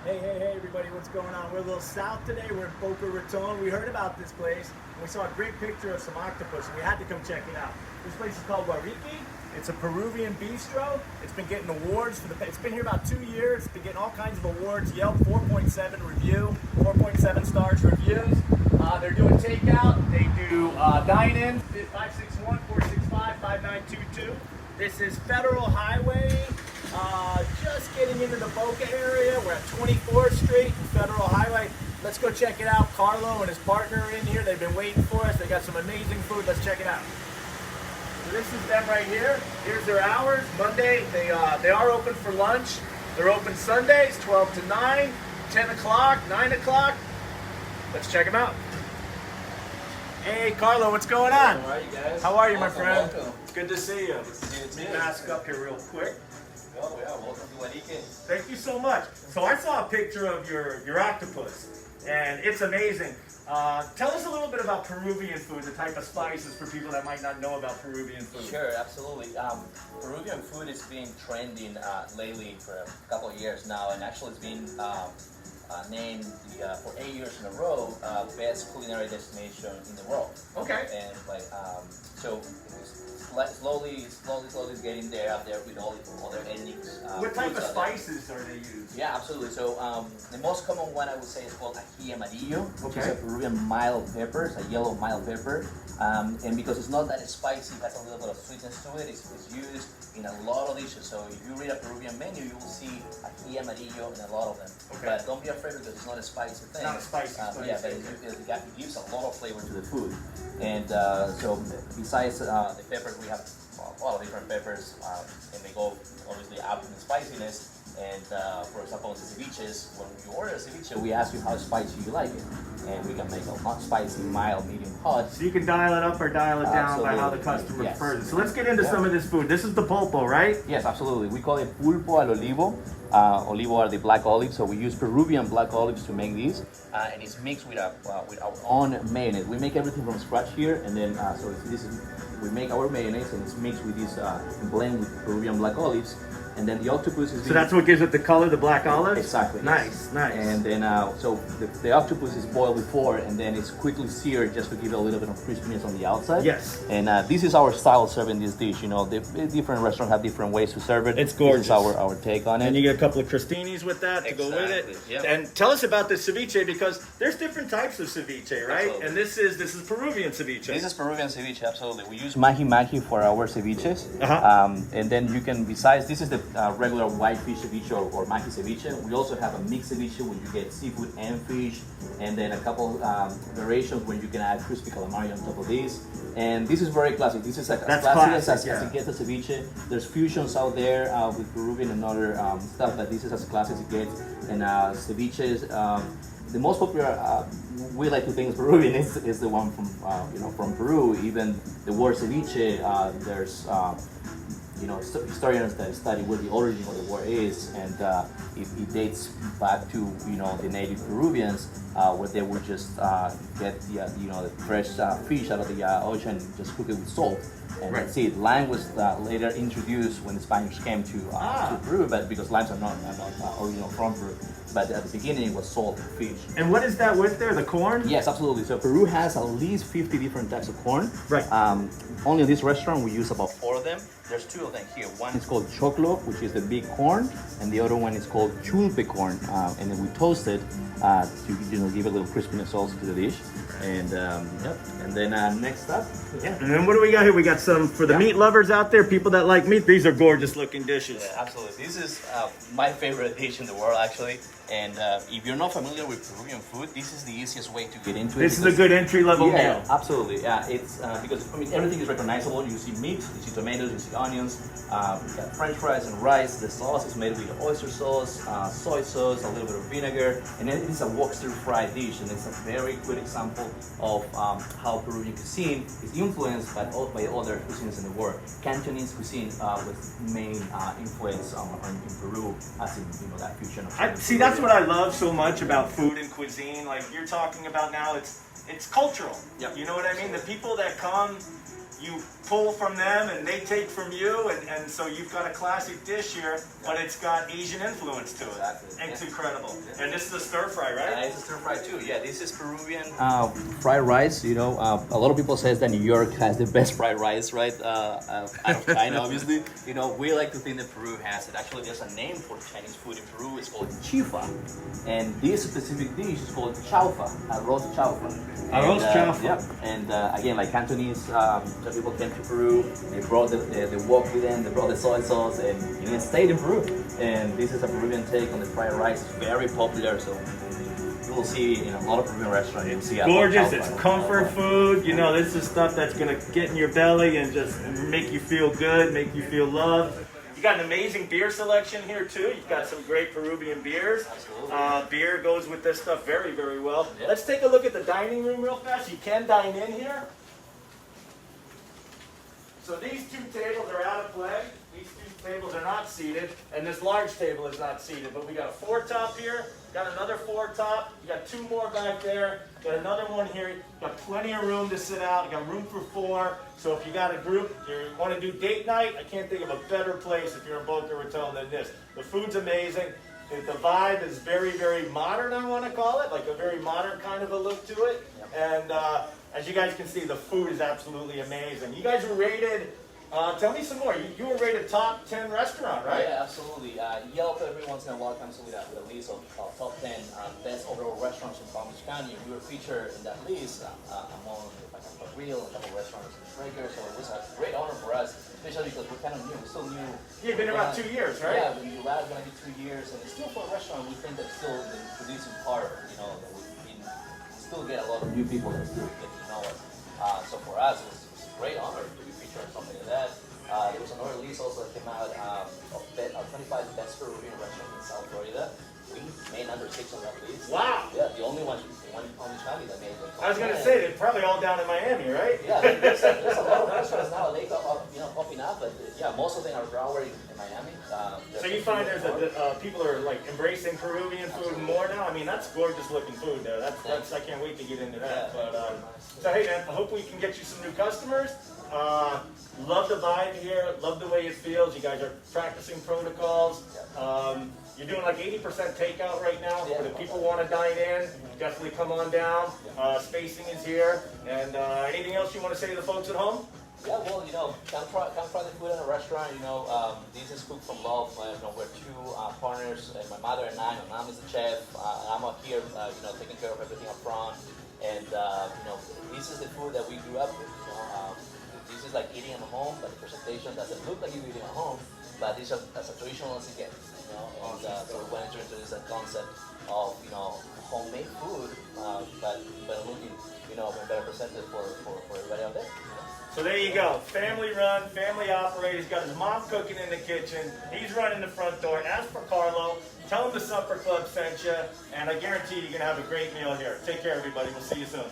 Hey, everybody, what's going on? We're a little south today. We're in Boca Raton. We heard about this place, and we saw a great picture of some octopus, and we had to come check it out. This place is called Warike. It's a Peruvian bistro. It's been getting awards it's been here about 2 years. It's been getting all kinds of awards. Yelp 4.7 review, 4.7 stars reviews. They're doing takeout. They do dine-in, 561-465-5922. This is Federal Highway. Just getting into the Boca area. We're at 24th Street and Federal Highway. Let's go check it out. Carlo and his partner are in here. They've been waiting for us. They got some amazing food. Let's check it out. So this is them right here. Here's their hours. Monday, they are open for lunch. They're open Sundays, 12 to 9, 10 o'clock, 9 o'clock. Let's check them out. Hey, Carlo, what's going on? How are you guys? How are you, my friend? Welcome. It's good to see you. Good to see you too. Let me mask up here real quick. Oh yeah, welcome to Warike. Thank you so much. So I saw a picture of your octopus, and it's amazing. Tell us a little bit about Peruvian food, the type of spices for people that might not know about Peruvian food. Sure, absolutely. Peruvian food has been trending lately for a couple of years now, and actually it's been named for 8 years in a row best culinary destination in the world. Okay. And so slowly it's getting there out there with all the other ethnic. What type of spices are they using? Yeah, absolutely. So the most common one I would say is called ají amarillo, which is Okay. a Peruvian mild pepper, it's a yellow mild pepper. And because it's not that spicy, it has a little bit of sweetness to it. It's used in a lot of dishes. So if you read a Peruvian menu, you will see ají amarillo in a lot of them. Okay. But don't be afraid because it's not a spicy thing. Not a spicy Yeah, but it gives a lot of flavor to the food. And so besides the peppers, we have a lot of different peppers, and they go obviously up in the spiciness. And for example, the ceviches, when you order a ceviche, we ask you how spicy you like it. And we can make it not spicy, mild, medium, hot. So you can dial it up or dial it down by how the customer prefers it. So let's get into some of this food. This is the pulpo, right? Yes, absolutely. We call it pulpo al olivo. Olivo are the black olives, so we use Peruvian black olives to make these, and it's mixed with our own mayonnaise. We make everything from scratch here, and then we make our mayonnaise, and it's mixed with this blend with Peruvian black olives. And then the octopus is... So that's what gives it the color, the black olives? Exactly. Nice, nice. And then, so the octopus is boiled before, and then it's quickly seared just to give it a little bit of crispiness on the outside. Yes. And this is our style of serving this dish. You know, the different restaurants have different ways to serve it. It's gorgeous. This is our take on it. And you get a couple of crostinis with that to go with it. Yep. And tell us about the ceviche, because there's different types of ceviche, right? Absolutely. And this is Peruvian ceviche. This is Peruvian ceviche, absolutely. We use mahi for our ceviches. Uh-huh. And then you can, besides, this is the regular white fish ceviche or mahi ceviche. We also have a mixed ceviche when you get seafood and fish, and then a couple variations when you can add crispy calamari on top of this. And this is very classic. This is as classic as it gets a ceviche. There's fusions out there with Peruvian and other stuff, but this is as classic as it gets. And ceviches, the most popular we like to think is Peruvian is the one from from Peru. Even the word ceviche, there's historians that study where the origin of the word is, and it dates back to the native Peruvians, where they would just get the fresh fish out of the ocean, just cook it with salt, and that's it. Lime was later introduced when the Spaniards came to Peru, but because limes are not original from Peru. But at the beginning, it was salt and fish. And what is that with there? The corn? Yes, absolutely. So Peru has at least 50 different types of corn. Right. Only in this restaurant, we use about 4 of them. There's 2 of them here. One is called choclo, which is the big corn, and the other one is called chulpe corn. And then we toast it to give a little crispiness also to the dish. And and then next up, And then what do we got here? We got some for the meat lovers out there, people that like meat. These are gorgeous looking dishes. Yeah, absolutely. This is my favorite dish in the world, actually. And if you're not familiar with Peruvian food, this is the easiest way to get into it. This is a good entry level meal. Absolutely. Yeah, it's because everything is recognizable. You see meat, you see tomatoes, you see onions. We got French fries and rice. The sauce is made with oyster sauce, soy sauce, a little bit of vinegar, and then it is a wok stir-fried dish. And it's a very good example of how Peruvian cuisine is influenced by other cuisines in the world. Cantonese cuisine was main influence in Peru, as in that fusion of. See, that's what I love so much about food and cuisine. Like you're talking about now, it's cultural. Yep. You know what I mean? The people that come, you pull from them and they take from you, and so you've got a classic dish here, but it's got Asian influence to it. Exactly. It's incredible. And this is a stir fry, right? It's a stir fry too. Yeah, this is Peruvian fried rice. You know, a lot of people says that New York has the best fried rice, right? Out of China, obviously. You know, we like to think that Peru has it. Actually, there's a name for Chinese food in Peru. It's called chifa, and this specific dish is called chaufa, arroz chaufa. Arroz chaufa. Yeah, and again, like Cantonese, some people came to Peru. They brought the wok with them. They brought the soy sauce, and it stayed in Peru. And this is a Peruvian take on the fried rice. It's very popular, so you will see in a lot of Peruvian restaurants. You'll see Gorgeous. It's comfort food. You know, this is stuff that's gonna get in your belly and just make you feel good, make you feel loved. You got an amazing beer selection here too. You've got some great Peruvian beers. Beer goes with this stuff very, very well. Yep. Let's take a look at the dining room real fast. You can dine in here. So these two tables are out of play. These two tables are not seated, and this large table is not seated. But we got a 4-top here, got another 4-top. You got 2 more back there. Got another one here. Got plenty of room to sit out. You got room for 4. So if you got a group, you want to do date night, I can't think of a better place if you're in Boca Raton than this. The food's amazing. The vibe is very, very modern, I want to call it, like a very modern kind of a look to it. And as you guys can see, the food is absolutely amazing. You guys were rated, tell me some more. You were rated top 10 restaurant, right? Yeah, absolutely. Yelp every once in a while comes with a list of top 10 best overall restaurants in Palm Beach County. We were featured in that list among a grill, a couple of restaurants in Brewer. So it was a great honor for us, especially because we're kind of new. We're still new. You've been about 2 years, right? Yeah, in July it's going to be 2 years, and it's still for a restaurant. We think that's still the producing part. You know, that we still get a lot of new people that still get to know us. So for us, it was a great honor to be featured on something like that. There was another list also that came out of 25 best Peruvian restaurants in South Florida. We made number 6 on that list. Wow. Yeah, the only one in Palm Beach County that made it. I was going to say, they're probably all down in Miami, right? Yeah, there's a lot of restaurants now. They popping up, but yeah, most of them are Brewer in Miami. So you find there's people are like embracing Peruvian food more now. I mean, that's gorgeous looking food there. That's I can't wait to get into that. But so hey man, I hope we can get you some new customers. Love the vibe here. Love the way it feels. You guys are practicing protocols. You're doing like 80% takeout right now. Yeah. If people want to dine in, definitely come on down. Spacing is here. And anything else you want to say to the folks at home? Yeah, well, you know, come try the food in a restaurant. You know, this is cooked from love. You know, we're 2 partners, my mother and I. My mom is the chef, and I'm out here, you know, taking care of everything up front. And you know, this is the food that we grew up with. You know, this is like eating at home, but the presentation doesn't look like you're eating at home. But it's as a traditional as it gets. You know, and so we went into this concept of, you know, homemade food, but looking, you know, better presented for everybody out there. You know? So there you go. Family run, family operated. He's got his mom cooking in the kitchen. He's running the front door. Ask for Carlo. Tell him the Supper Club sent you. And I guarantee you're going to have a great meal here. Take care, everybody. We'll see you soon.